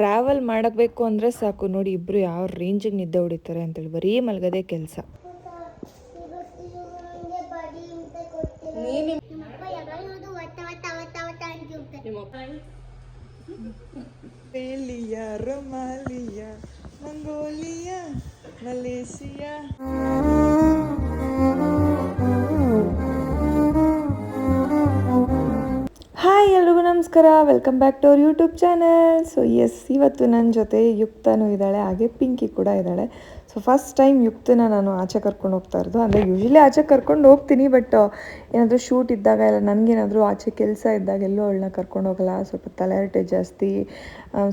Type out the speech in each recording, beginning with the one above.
Travel ಮಾಡಬೇಕು ಅಂದರೆ ಸಾಕು ನೋಡಿ, ಇಬ್ಬರು ಯಾವ ರೇಂಜಿಗೆ ನಿದ್ದೆ ಹೊಡಿತಾರೆ ಅಂತೇಳಿ, ಬರೀ ಮಲಗದೆ ಕೆಲಸ. ರೊಮಾಲಿಯಾ, ಮಂಗೋಲಿಯಾ, ಮಲೇಷಿಯಾ. ಹಾಯ್, ಎಲ್ರಿಗೂ ನಮಸ್ಕಾರ. Welcome back to our YouTube channel. So ಇವತ್ತು ನನ್ನ ಜೊತೆ ಯುಕ್ತನೂ ಇದ್ದಾಳೆ, ಹಾಗೆ ಪಿಂಕಿ ಕೂಡ ಇದ್ದಾಳೆ. ಸೊ ಫಸ್ಟ್ ಟೈಮ್ ಯುಕ್ತನ ನಾನು ಆಚೆ ಕರ್ಕೊಂಡು ಹೋಗ್ತಾ ಇರೋದು. ಅಂದರೆ ಯೂಶ್ವಲಿ ಆಚೆ ಕರ್ಕೊಂಡು ಹೋಗ್ತೀನಿ, ಬಟ್ ಏನಾದರೂ ಶೂಟ್ ಇದ್ದಾಗ ಇಲ್ಲ ನನಗೇನಾದರೂ ಆಚೆ ಕೆಲಸ ಇದ್ದಾಗ ಎಲ್ಲೂ ಅವಳನ್ನ ಕರ್ಕೊಂಡು ಹೋಗಲ್ಲ. ಸ್ವಲ್ಪ ತಲೆಹರಟೆ ಜಾಸ್ತಿ,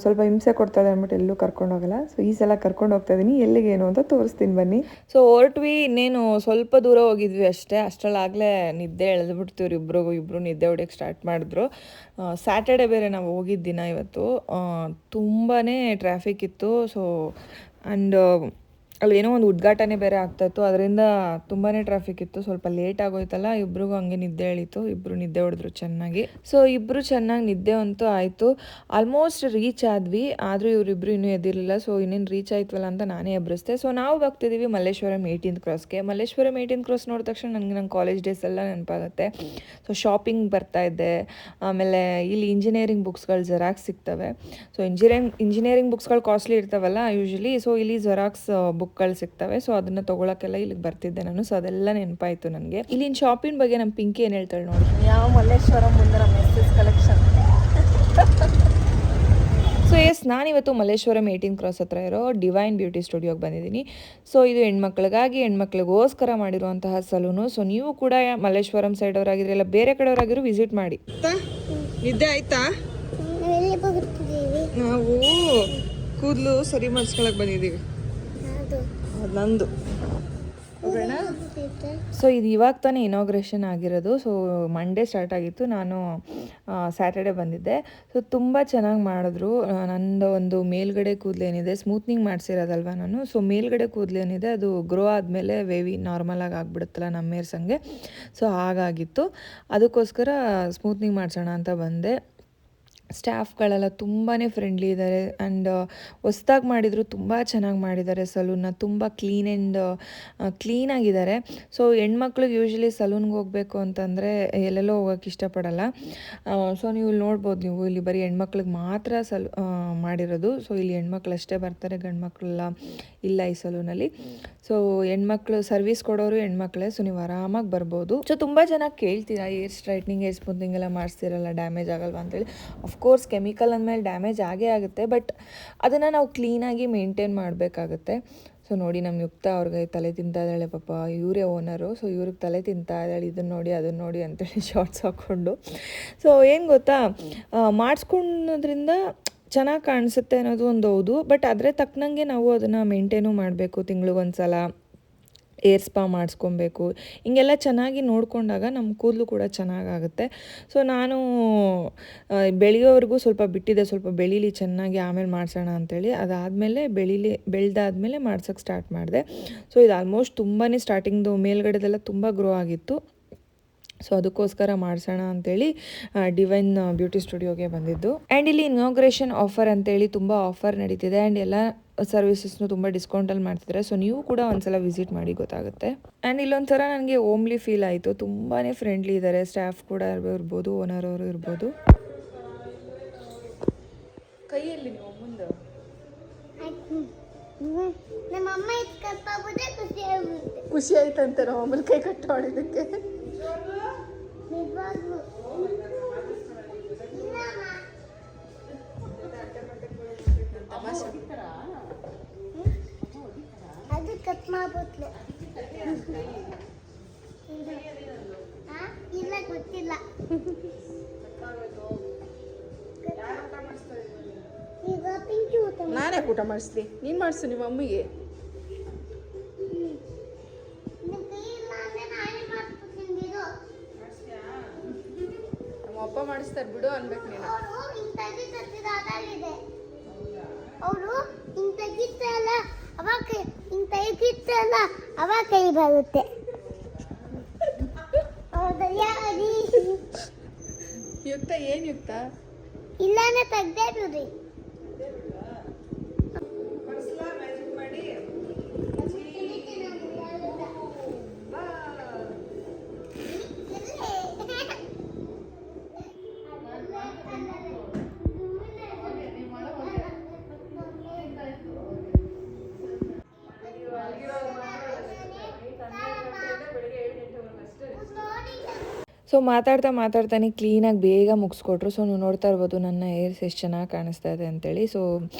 ಸ್ವಲ್ಪ ಹಿಂಸೆ ಕೊಡ್ತಾಳೆ ಅಂದ್ಬಿಟ್ಟು ಎಲ್ಲೂ ಕರ್ಕೊಂಡು ಹೋಗಲ್ಲ. ಸೊ ಈ ಸಲ ಕರ್ಕೊಂಡು ಹೋಗ್ತಾ ಇದ್ದೀನಿ. ಎಲ್ಲಿಗೇನು ಅಂತ ತೋರಿಸ್ತೀನಿ ಬನ್ನಿ. ಸೊ ಹೊರಟ್ವಿ, ಇನ್ನೇನು ಸ್ವಲ್ಪ ದೂರ ಹೋಗಿದ್ವಿ ಅಷ್ಟೇ. ಅಷ್ಟರಲ್ಲಾಗಲೇ ನಿದ್ದೆ ಎಳೆದ್ಬಿಡ್ತೀವ್ರಿ ಇಬ್ಬರು ನಿದ್ದೆ ಹೊಡಿಯೋಕ್ಕೆ ಸ್ಟಾರ್ಟ್ ಮಾಡಿದ್ರು. ಸ್ಯಾಟರ್ಡೆ ಬೇರೆ ನಾವು ಹೋಗಿದ್ದ ದಿನ ಇವತ್ತು. ತುಂಬಾ ಟ್ರಾಫಿಕ್ ಇತ್ತು. ಸೊ ಆ್ಯಂಡ್ ಅಲ್ಲಿ ಏನೋ ಒಂದು ಉದ್ಘಾಟನೆ ಬೇರೆ ಆಗ್ತಾಯಿತ್ತು, ಅದರಿಂದ ತುಂಬಾ ಟ್ರಾಫಿಕ್ ಇತ್ತು. ಸ್ವಲ್ಪ ಲೇಟ್ ಆಗೋಯ್ತಲ್ಲ, ಇಬ್ರಿಗೂ ಹಂಗೆ ನಿದ್ದೆ ಎಳೀತು. ಇಬ್ಬರು ನಿದ್ದೆ ಹೊಡೆದ್ರು ಚೆನ್ನಾಗಿ. ಸೊ ಇಬ್ಬರು ಚೆನ್ನಾಗಿ ನಿದ್ದೆ ಅಂತೂ ಆಯಿತು. ಆಲ್ಮೋಸ್ಟ್ ರೀಚ್ ಆದ್ವಿ, ಆದರೂ ಇವರಿಬ್ಬರು ಇನ್ನೂ ಎದ್ದಿರಲಿಲ್ಲ. ಸೊ ಇನ್ನೇನು ರೀಚ್ ಆಯ್ತವಲ್ಲ ಅಂತ ನಾನೇ ಎಬ್ಬರಿಸ್ದೆ. ಸೊ ನಾವು ಹೋಗ್ತಿದ್ದೀವಿ ಮಲ್ಲೇಶ್ವರಂ 18th ಕ್ರಾಸ್ಗೆ. ಮಲ್ಲೇಶ್ವರಂ 18th ಕ್ರಾಸ್ ನೋಡಿದ ತಕ್ಷಣ ನನ್ನ ಕಾಲೇಜ್ ಡೇಸ್ ಎಲ್ಲ ನೆನಪಾಗುತ್ತೆ. ಸೊ ಶಾಪಿಂಗ್ ಬರ್ತಾ ಇದ್ದೆ. ಆಮೇಲೆ ಇಲ್ಲಿ ಇಂಜಿನಿಯರಿಂಗ್ ಬುಕ್ಸ್ಗಳು ಜೆರಾಕ್ಸ್ ಸಿಗ್ತವೆ. ಸೊ ಇಂಜಿನಿಯರಿಂಗ್ ಬುಕ್ಸ್ಗಳು ಕಾಸ್ಟ್ಲಿ ಇರ್ತಾವಲ್ಲ ಯೂಶ್ವಲಿ. ಸೊ ಇಲ್ಲಿ ಜೆರಾಕ್ಸ್ ಬುಕ್ಗಳು ಸಿಗ್ತವೆ. ಸೊ ಅದನ್ನ ತೊಗೊಳಕ್ಕೆಲ್ಲ ಇಲ್ಲಿಗೆ ಬರ್ತಿದ್ದೆ ನಾನು. ಸೊ ಅದೆಲ್ಲ ನೆನಪಾಯಿತು ನನಗೆ. ಇಲ್ಲಿನ ಶಾಪಿಂಗ್ ಬಗ್ಗೆ ನಮ್ಮ ಪಿಂಕಿ ಏನು ಹೇಳ್ತಾಳೆ ನೋಡಿ. ಯಾವ ಮಲ್ಲೇಶ್ವರಂ ಮುಂದೆ ನಮ್ಮ ಎಸ್ ಕಲೆಕ್ಷನ್. ಸೊ ನಾನಿವತ್ತು ಮಲ್ಲೇಶ್ವರಂ 18th ಕ್ರಾಸ್ ಹತ್ರ ಇರೋ ಡಿವೈನ್ ಬ್ಯೂಟಿ ಸ್ಟುಡಿಯೋಗೆ ಬಂದಿದ್ದೀನಿ. ಸೊ ಇದು ಹೆಣ್ಮಕ್ಳಿಗೋಸ್ಕರ ಮಾಡಿರುವಂತಹ ಸಲೂನು. ಸೊ ನೀವು ಕೂಡ ಮಲ್ಲೇಶ್ವರಂ ಸೈಡ್ ಅವರಾಗಿದ್ರೆ ಇಲ್ಲ ಬೇರೆ ಕಡೆಯವರಾಗಿರೋ ವಿಸಿಟ್ ಮಾಡಿ. ನಿದ್ದೆ ಆಯ್ತಾ? ನಾವು ಕೂದಲು ಸರಿ ಮಾಡಿಸ್ಕೊಳಕ್ ಬಂದಿದ್ದೀವಿ. ನಂದು ಸೊ ಇದು ಇವಾಗ ತಾನೇ ಇನಾಗ್ರೇಷನ್ ಆಗಿರೋದು. ಸೊ ಮಂಡೇ ಸ್ಟಾರ್ಟ್ ಆಗಿತ್ತು, ನಾನು ಸ್ಯಾಟರ್ಡೆ ಬಂದಿದ್ದೆ. ಸೊ ತುಂಬ ಚೆನ್ನಾಗಿ ಮಾಡಿದ್ರು. ನಂದು ಒಂದು ಮೇಲ್ಗಡೆ ಕೂದಲೇನಿದೆ ಸ್ಮೂತ್ನಿಂಗ್ ಮಾಡಿಸಿರೋದಲ್ವ ನಾನು. ಸೊ ಮೇಲ್ಗಡೆ ಕೂದಲೇನಿದೆ ಅದು ಗ್ರೋ ಆದಮೇಲೆ ವೇವಿ ನಾರ್ಮಲಾಗಿ ಆಗಿಬಿಡುತ್ತಲ್ಲ ನಮ್ಮ ಹೇರ್ಸಂಗೆ. ಸೊ ಹಾಗಾಗಿತ್ತು, ಅದಕ್ಕೋಸ್ಕರ ಸ್ಮೂತ್ನಿಂಗ್ ಮಾಡಿಸೋಣ ಅಂತ ಬಂದೆ. ಸ್ಟಾಫ್ಗಳೆಲ್ಲ ತುಂಬಾ ಫ್ರೆಂಡ್ಲಿ ಇದ್ದಾರೆ. ಆ್ಯಂಡ್ ಹೊಸ್ದಾಗಿ ಮಾಡಿದರು, ತುಂಬ ಚೆನ್ನಾಗಿ ಮಾಡಿದ್ದಾರೆ. ಸಲೂನ್ನ ತುಂಬ ಕ್ಲೀನಾಗಿದ್ದಾರೆ. ಸೊ ಹೆಣ್ಮಕ್ಳಿಗೆ ಯೂಶ್ವಲಿ ಸಲೂನ್ಗೆ ಹೋಗಬೇಕು ಅಂತಂದರೆ ಎಲ್ಲೆಲ್ಲೋ ಹೋಗೋಕ್ಕೆ ಇಷ್ಟಪಡಲ್ಲ. ಸೊ ನೀವು ಇಲ್ಲಿ ನೋಡ್ಬೋದು, ನೀವು ಇಲ್ಲಿ ಬರೀ ಹೆಣ್ಮಕ್ಳಿಗೆ ಮಾತ್ರ ಮಾಡಿರೋದು. ಸೊ ಇಲ್ಲಿ ಹೆಣ್ಮಕ್ಳು ಅಷ್ಟೇ ಬರ್ತಾರೆ, ಗಂಡು ಮಕ್ಕಳೆಲ್ಲ ಇಲ್ಲ ಈ ಸಲೂನಲ್ಲಿ. ಸೊ ಹೆಣ್ಮಕ್ಳು ಸರ್ವಿಸ್ ಕೊಡೋರು ಹೆಣ್ಮಕ್ಳೇ. ಸೊ ನೀವು ಆರಾಮಾಗಿ ಬರ್ಬೋದು. ಸೊ ತುಂಬ ಚೆನ್ನಾಗಿ ಕೇಳ್ತೀರಾ, ಹೇರ್ ಸ್ಟ್ರೈಟ್ನಿಂಗ್ ಹೇರ್ ಸ್ಮೂತಿಂಗ್ ಎಲ್ಲ ಮಾಡಿಸ್ತಿರಲ್ಲ, ಡ್ಯಾಮೇಜ್ ಆಗಲ್ವಾ ಅಂತೇಳಿ. ಅಫ್ಕೋರ್ಸ್ ಕೆಮಿಕಲ್ ಅಂದಮೇಲೆ ಡ್ಯಾಮೇಜ್ ಆಗೇ ಆಗುತ್ತೆ, ಬಟ್ ಅದನ್ನು ನಾವು ಕ್ಲೀನಾಗಿ ಮೇಂಟೈನ್ ಮಾಡಬೇಕಾಗುತ್ತೆ. ಸೊ ನೋಡಿ, ನಮ್ಮ ಯುಕ್ತ ಅವ್ರಿಗೆ ತಲೆ ತಿಂತಾ ಇದ್ದಾಳೆ ಪಾಪ. ಇವರೇ ಓನರು. ಸೊ ಇವ್ರಿಗೆ ತಲೆ ತಿಂತಾ ಇದ್ದಾಳೆ, ಇದನ್ನು ನೋಡಿ ಅದನ್ನು ನೋಡಿ ಅಂತೇಳಿ ಶಾರ್ಟ್ಸ್ ಹಾಕ್ಕೊಂಡು. ಸೊ ಏನು ಗೊತ್ತಾ, ಮಾಡಿಸ್ಕೊಳ್ಳೋದ್ರಿಂದ ಚೆನ್ನಾಗಿ ಕಾಣಿಸುತ್ತೆ ಅನ್ನೋದು ಒಂದು ಹೌದು, ಬಟ್ ಅದರ ತಕ್ಕನಂಗೆ ನಾವು ಅದನ್ನು ಮೇಂಟೈನು ಮಾಡಬೇಕು. ತಿಂಗಳಿಗೊಂದು ಸಲ ಏರ್ ಸ್ಪಾ ಮಾಡಿಸ್ಕೊಬೇಕು. ಹಿಂಗೆಲ್ಲ ಚೆನ್ನಾಗಿ ನೋಡಿಕೊಂಡಾಗ ನಮ್ಮ ಕೂದಲು ಕೂಡ ಚೆನ್ನಾಗಾಗುತ್ತೆ. ಸೊ ನಾನು ಬೆಳೆಯೋವರೆಗೂ ಸ್ವಲ್ಪ ಬಿಟ್ಟಿದ್ದೆ, ಸ್ವಲ್ಪ ಬೆಳೀಲಿ ಚೆನ್ನಾಗಿ ಆಮೇಲೆ ಮಾಡಿಸೋಣ ಅಂಥೇಳಿ. ಅದಾದಮೇಲೆ ಬೆಳೆದಾದ್ಮೇಲೆ ಮಾಡ್ಸೋಕ್ಕೆ ಸ್ಟಾರ್ಟ್ ಮಾಡಿದೆ. ಸೊ ಇದು ಆಲ್ಮೋಸ್ಟ್ ತುಂಬಾ ಸ್ಟಾರ್ಟಿಂಗ್ದು ಮೇಲ್ಗಡೆದೆಲ್ಲ ತುಂಬ ಗ್ರೋ ಆಗಿತ್ತು. ಸೊ ಅದಕ್ಕೋಸ್ಕರ ಮಾಡಿಸೋಣ ಅಂಥೇಳಿ ಡಿವೈನ್ ಬ್ಯೂಟಿ ಸ್ಟುಡಿಯೋಗೆ ಬಂದಿದ್ದು. ಆ್ಯಂಡ್ ಇಲ್ಲಿ ಇನಾಗ್ರೇಷನ್ ಆಫರ್ ಅಂತೇಳಿ ತುಂಬ ಆಫರ್ ನಡೀತಿದೆ. ಆ್ಯಂಡ್ ಎಲ್ಲ ಸರ್ವಿಸಸ್ನು ತುಂಬ ಡಿಸ್ಕೌಂಟಲ್ಲಿ ಮಾಡ್ತಿದ್ದಾರೆ. ಸೊ ನೀವು ಕೂಡ ಒಂದ್ಸಲ ವಿಸಿಟ್ ಮಾಡಿ, ಗೊತ್ತಾಗುತ್ತೆ. ಆ್ಯಂಡ್ ಇಲ್ಲೊಂಥರ ನನಗೆ ಹೋಮ್ಲಿ ಫೀಲ್ ಆಯಿತು. ತುಂಬಾ ಫ್ರೆಂಡ್ಲಿ ಇದ್ದಾರೆ. ಸ್ಟಾಫ್ ಕೂಡ ಇರ್ಬೋದು, ಓನರ್ ಅವರು ಇರ್ಬೋದು. ಕೈಯಲ್ಲಿ ನೀವು ಮುಂದೆ ಖುಷಿ ಆಯ್ತಂತೆ ನಾವು ಆಮೇಲೆ ಕೈ ಕಟ್ಟು ಮಾಡಿದ್ದಕ್ಕೆ. ಅದು ಕಟ್ ಮಾಡ್ಬಿಟ್ಲು. ಇಲ್ಲ ಗೊತ್ತಿಲ್ಲ. ನಾನೇ ಊಟ ಮಾಡಿಸ್ಲಿ, ನೀನು ಮಾಡಿಸು ನಿಮ್ಮ ಅಮ್ಮಿಗೆ. ನಮ್ಮ ಅಪ್ಪ ಮಾಡಿಸ್ತಾರೆ ಬಿಡು ಅನ್ಬೇಕು ನೀನು. ಅವರು ಹಿಂಗೆ ತೆಗಿತ್ತಲ್ಲ ಅವಾಗ ಕೈ ಬರುತ್ತೆ. ಯುಕ್ತ ಏನು ಯುಕ್ತ? ಇಲ್ಲಾನೆ ತೆಗ್ದೇ ಬಿಡ್ರಿ. ಸೊ ಮಾತಾಡ್ತಾನೆ ಕ್ಲೀನಾಗಿ ಬೇಗ ಮುಗಿಸ್ಕೊಟ್ರು. ಸೊ ನೀವು ನೋಡ್ತಾ ಇರ್ಬೋದು ನನ್ನ ಹೇರ್ಸ್ ಎಷ್ಟು ಚೆನ್ನಾಗಿ ಕಾಣಿಸ್ತಾ ಇದೆ ಅಂತೇಳಿ. ಸೊ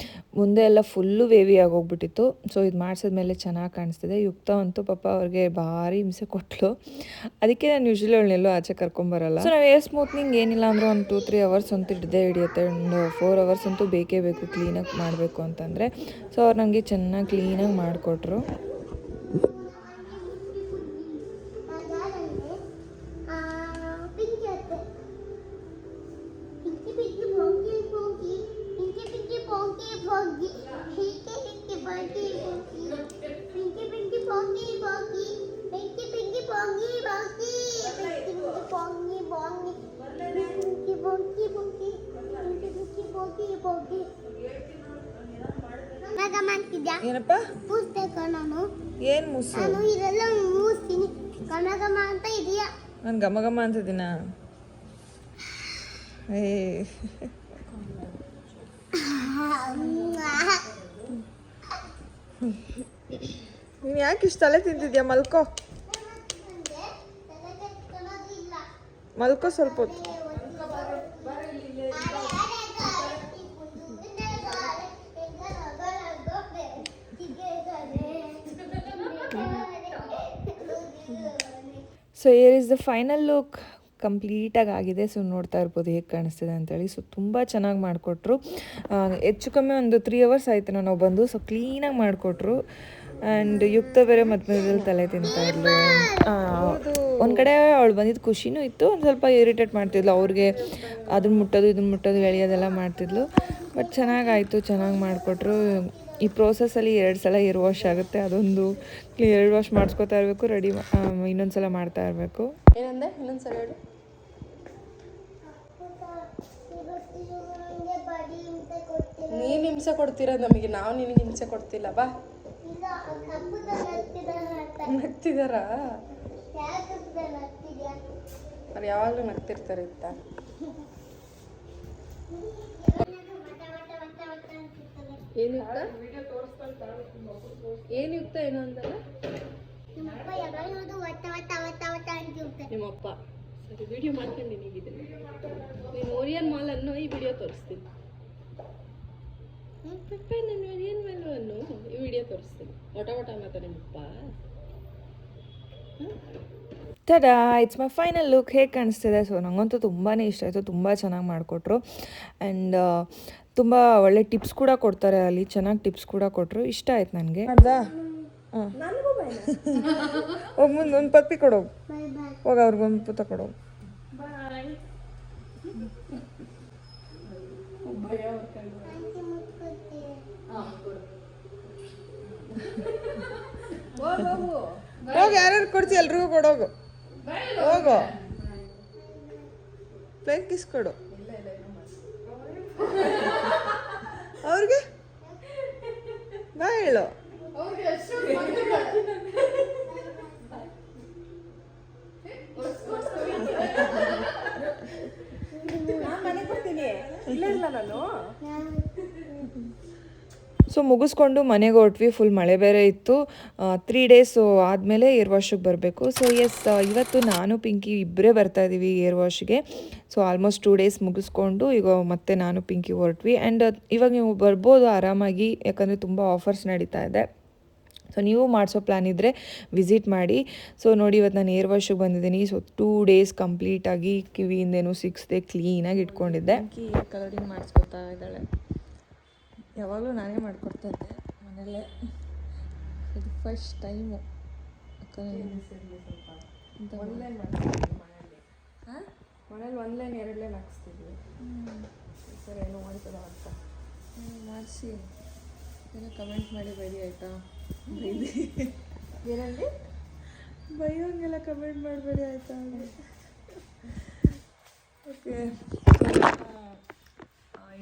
ಮುಂದೆ ಎಲ್ಲ ಫುಲ್ಲು ವೇವಿ ಆಗೋಗ್ಬಿಟ್ಟಿತ್ತು. ಸೊ ಇದು ಮಾಡಿಸಿದ್ಮೇಲೆ ಚೆನ್ನಾಗಿ ಕಾಣಿಸ್ತಿದೆ. ಯುಕ್ತ ಅಂತೂ ಪಾಪ ಅವ್ರಿಗೆ ಭಾರಿ ಹಿಂಸೆ ಕೊಟ್ಟಳು. ಅದಕ್ಕೆ ನಾನು ಯೂಶ್ವಲಿ ಅವಳನ್ನೆಲ್ಲೋ ಆಚೆ ಕರ್ಕೊಂಬರಲ್ಲ. ಸೊ ನಾವು ಹೇರ್ ಸ್ಮೂತ್ನಿಂಗ್ ಏನಿಲ್ಲ ಅಂದರೆ ಒಂದು 2-3 ಅವರ್ಸ್ ಅಂತೂ ಹಿಡಿಯುತ್ತೆ. ಒಂದು 4 ಅವರ್ಸ್ ಅಂತೂ ಬೇಕೇ ಬೇಕು ಕ್ಲೀನಾಗಿ ಮಾಡಬೇಕು ಅಂತಂದರೆ. ಸೊ ಅವ್ರು ನನಗೆ ಚೆನ್ನಾಗಿ ಕ್ಲೀನಾಗಿ ಮಾಡಿಕೊಟ್ರು. ಏನಪ್ಪ ನಾನು ಏನು ಮುಸು? ನಾನು ಇದೆಲ್ಲ ಮೂಸ್ತೀನಿ ಗಮಗಮ ಅಂತ ಇದೆಯಾ? ನಾನು ಘಮ ಘಮ ಅಂತಿದ್ದೀನ? ಏ ನೀನು ಯಾಕೆ ಇಷ್ಟು ತಲೆ ತಿಂತಿದ್ಯಾ? ಮಲ್ಕೋ ಮಲ್ಕೋ ಸ್ವಲ್ಪ ಹೊತ್ತು. So here is the final look. ಕಂಪ್ಲೀಟಾಗಿ ಆಗಿದೆ. ಸೊ ನೋಡ್ತಾ ಇರ್ಬೋದು ಹೇಗೆ ಕಾಣಿಸ್ತಿದೆ ಅಂತೇಳಿ. ಸೊ ತುಂಬ ಚೆನ್ನಾಗಿ ಮಾಡಿಕೊಟ್ರು. ಹೆಚ್ಚು ಕಮ್ಮಿ ಒಂದು 3 ಅವರ್ಸ್ ಆಯಿತು ನಾವು ಬಂದು. ಸೊ ಕ್ಲೀನಾಗಿ ಮಾಡಿಕೊಟ್ರು. ಆ್ಯಂಡ್ ಯುಕ್ತ ಬೇರೆ ಮಧ್ಯದಲ್ಲಿ ತಲೆ ತಿಂತಾ ಇದ್ಲು. ಒಂದು ಕಡೆ ಅವಳು ಬಂದಿದ್ದು ಖುಷಿನೂ ಇತ್ತು, ಒಂದು ಸ್ವಲ್ಪ ಇರಿಟೇಟ್ ಮಾಡ್ತಿದ್ಲು. ಅವ್ರಿಗೆ ಅದನ್ನ ಮುಟ್ಟೋದು ಇದನ್ನ ಮುಟ್ಟೋದು ಎಳೆಯೋದೆಲ್ಲ ಮಾಡ್ತಿದ್ಲು. ಬಟ್ ಚೆನ್ನಾಗಾಯಿತು, ಚೆನ್ನಾಗಿ ಮಾಡಿಕೊಟ್ರು. ಈ ಪ್ರೋಸೆಸ್ಸಲ್ಲಿ 2 ಸಲ ಹೇರ್ ವಾಶ್ ಆಗುತ್ತೆ. ಅದೊಂದು ಹೇರ್ ವಾಶ್ ಮಾಡಿಸ್ಕೊತಾ ಇರಬೇಕು, ರೆಡಿ ಇನ್ನೊಂದು ಸಲ ಮಾಡ್ತಾ ಇರಬೇಕು. ಏನಂದೆ ಇನ್ನೊಂದ್ಸಲ ಹೇಳು. ನೀನು ಹಿಂಸೆ ಕೊಡ್ತೀರ ನಮಗೆ, ನಾವು ನಿನಗೆ ಹಿಂಸೆ ಕೊಡ್ತಿಲ್ಲ. ಬಾ ನಗ್ತಿದಾರಾ? ಅವ್ರು ಯಾವಾಗಲೂ ನಗ್ತಿರ್ತಾರೆ ಇತ್ತ. ಏನು ಯುಕ್ತ ಏನು ಅಂತಲ್ಲ ನಿಮ್ಮಪ್ಪ. ಸರಿ ವಿಡಿಯೋ ಮಾಡ್ಕೊಂಡು ನೀಗಿದ್ದೀನಿ. ನೀನು ಓರಿಯನ್ ಮಾಲ್ ಅನ್ನು ಈ ವಿಡಿಯೋ ತೋರಿಸ್ತೀನಿ. ಪಪ್ಪ ನಾನು ಓರಿಯನ್ ಮಾಲ್ ಅನ್ನು ಈ ವಿಡಿಯೋ ತೋರಿಸ್ತೀನಿ. ಒಟ ಮಾತ ನಿಮ್ಮಪ್ಪ. ತಡಾ, ಇಟ್ಸ್ ಮೈ ಫೈನಲ್ ಲುಕ್. ಹೇಗೆ ಕಾಣಿಸ್ತಿದೆ? ಸೊ ನನಗಂತೂ ತುಂಬಾ ಇಷ್ಟ ಆಯಿತು. ತುಂಬ ಚೆನ್ನಾಗಿ ಮಾಡಿಕೊಟ್ರು. ಆ್ಯಂಡ್ ತುಂಬ ಒಳ್ಳೆ ಟಿಪ್ಸ್ ಕೂಡ ಕೊಡ್ತಾರೆ ಅಲ್ಲಿ. ಚೆನ್ನಾಗಿ ಟಿಪ್ಸ್ ಕೂಡ ಕೊಟ್ಟರು. ಇಷ್ಟ ಆಯ್ತು ನನಗೆ. ಹೌದಾ? ಹಾಂ, ಹೋಗಿ ಮುಂದೆ ಒಂದು ಪಪ್ಪಿ ಕೊಡೋಗು. ಹೋಗಿ ಅವ್ರಿಗೊಂದು ಪುತ್ತ ಕೊಡೋಗು. ಹೋಗಿ ಯಾರ್ಯಾರು ಕೊಡ್ತಿ ಎಲ್ರಿಗೂ ಕೊಡೋಗು. ಹೋಗು, ಪ್ಲೇನ್ ಕಿಸ್ ಕೊಡು ಅವ್ರಿಗೆ. ಬಾ ಹೇಳು. ಸೊ ಮುಗಿಸ್ಕೊಂಡು ಮನೆಗೆ ಹೊರಟ್ವಿ. ಫುಲ್ ಮಳೆ ಬೇರೆ ಇತ್ತು. 3 ಡೇಸ್ ಆದಮೇಲೆ ಏರ್ ವಾಶಿಗೆ ಬರಬೇಕು. ಸೊ ಎಸ್, ಇವತ್ತು ನಾನು ಪಿಂಕಿ ಇಬ್ಬರೇ ಬರ್ತಾಯಿದ್ದೀವಿ ಏರ್ ವಾಶ್ಗೆ. ಸೊ ಆಲ್ಮೋಸ್ಟ್ 2 ಡೇಸ್ ಮುಗಿಸ್ಕೊಂಡು ಈಗ ಮತ್ತೆ ನಾನು ಪಿಂಕಿ ಹೊರಟ್ವಿ. ಆ್ಯಂಡ್ ಇವಾಗ ನೀವು ಬರ್ಬೋದು ಆರಾಮಾಗಿ, ಯಾಕಂದರೆ ತುಂಬ ಆಫರ್ಸ್ ನಡೀತಾ ಇದೆ. ಸೊ ನೀವು ಮಾಡಿಸೋ ಪ್ಲ್ಯಾನ್ ಇದ್ದರೆ ವಿಸಿಟ್ ಮಾಡಿ. ಸೊ ನೋಡಿ, ಇವತ್ತು ನಾನು ಏರ್ ವಾಶಿಗೆ ಬಂದಿದ್ದೀನಿ. ಸೊ 2 ಡೇಸ್ ಕಂಪ್ಲೀಟಾಗಿ ಕಿವಿಯಿಂದೇನು ಸಿಕ್ಸ್ದೆ ಕ್ಲೀನಾಗಿ ಇಟ್ಕೊಂಡಿದ್ದೆ. ಕಲರಿಂಗ್ ಮಾಡಿಸ್ಕೊತಾ ಇದ್ದಾಳೆ. ಯಾವಾಗಲೂ ನಾನೇ ಮಾಡ್ಕೊಡ್ತಾ ಇದ್ದೆ ಮನೆಯಲ್ಲೇ. ಇದು ಫಸ್ಟ್ ಟೈಮು. ಮನೇಲಿ 1 ಲೈನ್ 2 ಲೈನ್ ಹಾಕ್ಸ್ತಿದ್ವಿ. ಸರಿ ಏನೋ ಮಾಡ್ತದ ಅಂತ ಮಾಡಿಸಿ ಏನೋ ಕಮೆಂಟ್ ಮಾಡಿ ಬೈದಿ ಆಯಿತಾ? ಏನಂడి ಬೈಯೋಂಗೆಲ್ಲ ಕಮೆಂಟ್ ಮಾಡಬೇಡಿ ಆಯಿತಾ? ಓಕೆ,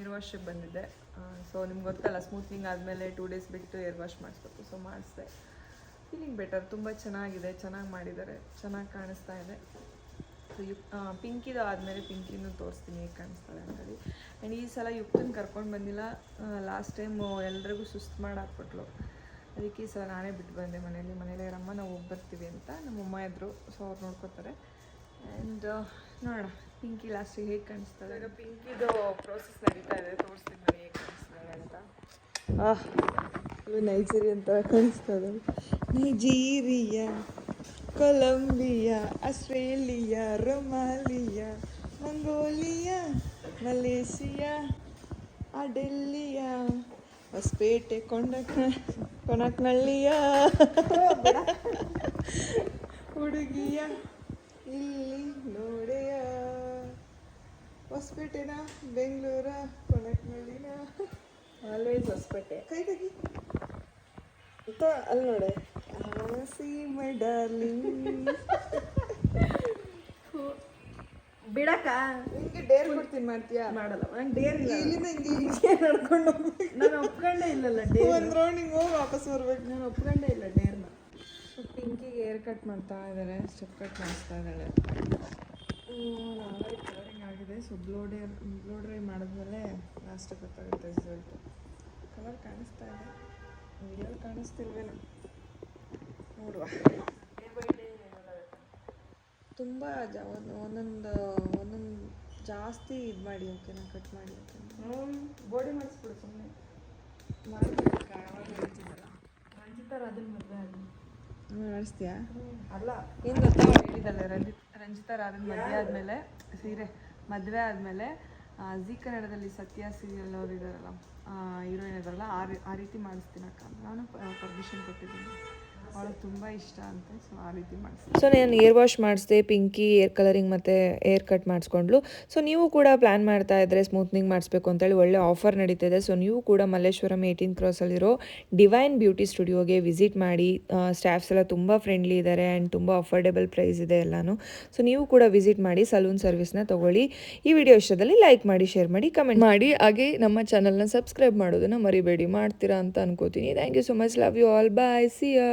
ಏರ್ ವಾಶಿಗೆ ಬಂದಿದ್ದೆ. ಸೊ ನಿಮ್ಗೆ ಗೊತ್ತಲ್ಲ, ಸ್ಮೂತ್ನಿಂಗ್ ಆದಮೇಲೆ 2 ಡೇಸ್ ಬಿಟ್ಟು ಏರ್ ವಾಶ್ ಮಾಡಿಸ್ಬೇಕು. ಸೊ ಮಾಡಿಸ್ದೆ. ಫೀಲಿಂಗ್ ಬೆಟರ್, ತುಂಬ ಚೆನ್ನಾಗಿದೆ, ಚೆನ್ನಾಗಿ ಮಾಡಿದ್ದಾರೆ, ಚೆನ್ನಾಗಿ ಕಾಣಿಸ್ತಾ ಇದೆ. ಸೊ ಪಿಂಕಿದು ಆದಮೇಲೆ ಪಿಂಕಿನೂ ತೋರಿಸ್ತೀನಿ ಹೇಗೆ ಕಾಣಿಸ್ತಾಳೆ ಅಂತೇಳಿ. ಆ್ಯಂಡ್ ಈ ಸಲ ಯುಕ್ತನ ಕರ್ಕೊಂಡು ಬಂದಿಲ್ಲ. ಲಾಸ್ಟ್ ಟೈಮು ಎಲ್ರಿಗೂ ಸುಸ್ತು ಮಾಡಿ ಹಾಕ್ಬಿಟ್ಲು. ಅದಕ್ಕೆ ಈ ಸಲ ನಾನೇ ಬಿಟ್ಟು ಬಂದೆ ಮನೇಲಿ. ಮನೇಲಿ ಯಾರಮ್ಮ ನಾವು ಹೋಗಿ ಬರ್ತೀವಿ ಅಂತ ನಮ್ಮಮ್ಮ ಇದ್ದರು. ಸೊ ಅವ್ರು ನೋಡ್ಕೋತಾರೆ. ಆ್ಯಂಡ್ ನೋಡೋಣ ಪಿಂಕಿ ಲಾಸ್ಟಿಗೆ ಹೇಗೆ ಕಾಣಿಸ್ತದೆ. ಈಗ ಪಿಂಕಿದು ಪ್ರೋಸೆಸ್ ನಡೀತಾ ಇದೆ, ತೋರಿಸ್ತೀನಿ ಬನ್ನಿ ಹೇಗೆ ಕಾಣಿಸ್ತಾಳೆ ಅಂತ. ಅದು ನೈಜೀರಿಯನ್ ಥರ ಕಾಣಿಸ್ತದೆ. ನೈಜೀರಿಯಾ, ಕೊಲಂಬಿಯಾ, ಆಸ್ಟ್ರೇಲಿಯಾ, ರೊಮಾಲಿಯಾ, ಮಂಗೋಲಿಯಾ, ಮಲೇಷಿಯಾ, ಡೆಲ್ಲಿಯಾ, ಹೊಸಪೇಟೆ, ಕೊನಕ್ನಳ್ಳಿಯ ಹುಡುಗಿಯ ಇಲ್ಲಿ ನೋಡೆಯ, ಹೊಸಪೇಟೆನ, ಬೆಂಗಳೂರ, ಕೊನಕ್ನಳ್ಳಿನ, ಆಲ್ವೇಸ್ ಹೊಸಪೇಟೆ. ಕೈ ತೆಗಿ ಅಲ್ಲಿ ನೋಡೆ, ಸಿ ಮೈ ಡಾರ್ಲಿಂಗ್. ಬಿಡಕ್ಕ ನಿಂಗೆ ಡೇರ್ ಕೊಡ್ತೀನಿ, ಮಾಡ್ತೀಯಾ? ಮಾಡಲ್ಲ, ನಂಗೆ ಡೇರ್ ಇಲ್ಲ. ಇಲ್ಲಿಂದ ಹಿಂಗೆ ನಡ್ಕೊಂಡು ಹೋಗ್ಬೇಕು. ನಾನು ಒಪ್ಕೊಂಡೇ ಇಲ್ಲಲ್ಲ ಡೇರ್. ಒಂದು ರೌಂಡ್ ಹಿಂಗೆ ಹೋಗಿ ವಾಪಸ್ ಬರ್ಬೇಕು. ನಾನು ಒಪ್ಕೊಂಡೇ ಇಲ್ಲ ಡೇರ್ನ. ಪಿಂಕಿಗೆ ಏರ್ ಕಟ್ ಮಾಡ್ತಾ ಇದ್ದಾರೆ, ಸ್ಟೆಪ್ ಕಟ್ ಮಾಡಿಸ್ತಾ ಇದ್ದಾಳೆ. ನಾಳೆ ಕಲರಿಂಗ್ ಆಗಿದೆ. ಸೊ ಬ್ಲೋ ಡ್ರೈ ಮಾಡಿದ್ಮೇಲೆ ಲಾಸ್ಟ್ ಗೊತ್ತಾಗುತ್ತೆ ರಿಸಲ್ಟ್. ಕಲರ್ ಕಾಣಿಸ್ತಾ ಇದೆ, ವಿಡಿಯೋ ಕಾಣಿಸ್ತಿಲ್ವೇನೋ, ನೋಡುವ. ತುಂಬ ಒಂದೊಂದು ಜಾಸ್ತಿ ಇದು ಮಾಡಿ ಓಕೆನಾ, ಕಟ್ ಮಾಡಿ ಓಕೆನಾ. ಬಾಡಿ ಮಾಡಿಸ್ಬಿಡು ಸುಮ್ಮನೆ. ಮಾಡಬೇಕು ಆವಾಗ ಹೇಳ್ತಿದ್ದಲ್ಲ. ರಂಜಿತಾರ ಅದನ್ನ ಮದುವೆ ಆಗಿ ಮಾಡಿಸ್ತೀಯಾ? ಅಲ್ಲ, ಏನು ಗೊತ್ತಾ, ಅವ್ರು ಹೇಳಿದ್ದಲ್ಲ, ರಂಜಿತಾ ರಾಧನ್ ಮದುವೆ ಆದಮೇಲೆ ಜಿ ಕನ್ನಡದಲ್ಲಿ ಸತ್ಯ ಸೀರಿಯಲ್ ಅವ್ರು ಇದ್ದಾರಲ್ಲ, ಹೀರೋಯಿನ್ ಇದಾರಲ್ಲ, ಆ ರೀತಿ ಮಾಡಿಸ್ತೀನಿ ಅಕ್ಕ. ನಾನು ಪರ್ಮಿಷನ್ ಕೊಟ್ಟಿದ್ದೀನಿ, ಅವಳಿಗೆ ತುಂಬ ಇಷ್ಟ ಅಂತೆ. ಸೊ ಆ ರೀತಿ ಮಾಡಿಸ್ತೀನಿ. ಸೊ ನಾನು ಏರ್ ವಾಶ್ ಮಾಡಿಸಿದೆ, ಪಿಂಕಿ ಏರ್ ಕಲರಿಂಗ್ ಮತ್ತು ಏರ್ ಕಟ್ ಮಾಡಿಸ್ಕೊಂಡ್ಲು. ಸೊ ನೀವು ಕೂಡ ಪ್ಲ್ಯಾನ್ ಮಾಡ್ತಾ ಇದ್ದರೆ ಸ್ಮೂತ್ನಿಂಗ್ ಮಾಡಿಸ್ಬೇಕು ಅಂತೇಳಿ ಒಳ್ಳೆ ಆಫರ್ ನಡೀತಿದೆ. ಸೊ ನೀವು ಕೂಡ ಮಲ್ಲೇಶ್ವರಂ 18th ಕ್ರಾಸಲ್ಲಿರೋ ಡಿವೈನ್ ಬ್ಯೂಟಿ ಸ್ಟುಡಿಯೋಗೆ ವಿಸಿಟ್ ಮಾಡಿ. ಸ್ಟಾಫ್ಸ್ ಎಲ್ಲ ತುಂಬ ಫ್ರೆಂಡ್ಲಿ ಇದ್ದಾರೆ ಆ್ಯಂಡ್ ತುಂಬ ಅಫೋರ್ಡೆಬಲ್ ಪ್ರೈಸ್ ಇದೆ ಎಲ್ಲನೂ. ಸೊ ನೀವು ಕೂಡ ವಿಸಿಟ್ ಮಾಡಿ, ಸಲೂನ್ ಸರ್ವಿಸ್ನ ತೊಗೊಳ್ಳಿ. ಈ ವಿಡಿಯೋ ಇಷ್ಟದಲ್ಲಿ ಲೈಕ್ ಮಾಡಿ, ಶೇರ್ ಮಾಡಿ, ಕಮೆಂಟ್ ಮಾಡಿ. ಹಾಗೆ ನಮ್ಮ ಚಾನಲ್ನ ಸಬ್ಸ್ಕ್ರೈಬ್ ಮಾಡೋದನ್ನು ಮರಿಬೇಡಿ. ಮಾಡ್ತೀರಾ ಅಂತ ಅನ್ಕೋತೀನಿ. Thank you so much. Love you all. Bye. See yeah.